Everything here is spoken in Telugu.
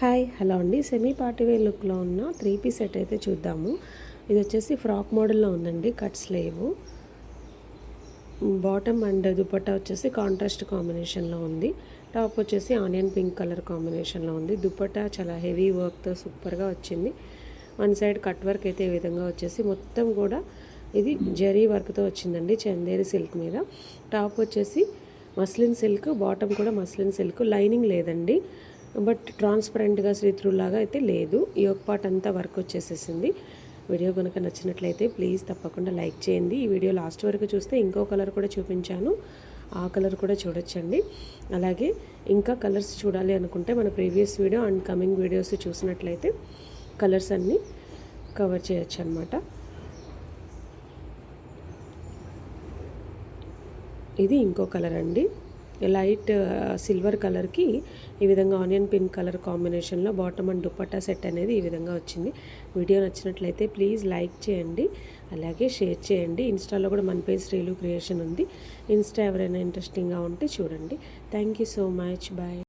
హాయ్ హలో అండి. సెమీ పార్టీ వేర్ లుక్లో ఉన్న 3 పీస్ సెట్ అయితే చూద్దాము. ఇది వచ్చేసి ఫ్రాక్ మోడల్లో ఉందండి. Cut sleeve, bottom and dupatta వచ్చేసి కాంట్రాస్ట్ కాంబినేషన్లో ఉంది. టాప్ వచ్చేసి ఆనియన్ పింక్ కలర్ కాంబినేషన్లో ఉంది. దుపట్టా చాలా హెవీ వర్క్తో సూపర్గా వచ్చింది. వన్ సైడ్ కట్ వర్క్ అయితే ఈ విధంగా వచ్చేసి మొత్తం కూడా ఇది జరీ వర్క్తో వచ్చిందండి, చందేరి సిల్క్ మీద. టాప్ వచ్చేసి మస్లిన్ సిల్క్, బాటమ్ కూడా మస్లిన్ సిల్క్. లైనింగ్ లేదండి, బట్ ట్రాన్స్పరెంట్గా త్రూ లాగా అయితే లేదు. ఈ ఒక పార్ట్ అంతా వర్క్ వచ్చేసేసింది. వీడియో కనుక నచ్చినట్లయితే ప్లీజ్ తప్పకుండా లైక్ చేయండి. ఈ వీడియో లాస్ట్ వరకు చూస్తే ఇంకో కలర్ కూడా చూపించాను, ఆ కలర్ కూడా చూడొచ్చండి. అలాగే ఇంకా కలర్స్ చూడాలి అనుకుంటే మన previous video and coming videos చూసినట్లయితే కలర్స్ అన్నీ కవర్ చేయొచ్చు అన్నమాట. ఇది ఇంకో కలర్ అండి, లైట్ సిల్వర్ కలర్కి ఈ విధంగా ఆనియన్ పింక్ కలర్ కాంబినేషన్లో బాటమ్ అండ్ దుపట్టా సెట్ అనేది ఈ విధంగా వచ్చింది. వీడియో నచ్చినట్లయితే ప్లీజ్ లైక్ చేయండి, అలాగే షేర్ చేయండి. ఇన్స్టాలో కూడా మన పేజ్ శ్రీలు క్రియేషన్ ఉంది. ఇన్స్టా ఎవరైనా ఇంట్రెస్టింగ్గా ఉంటే చూడండి. Thank you so much. Bye.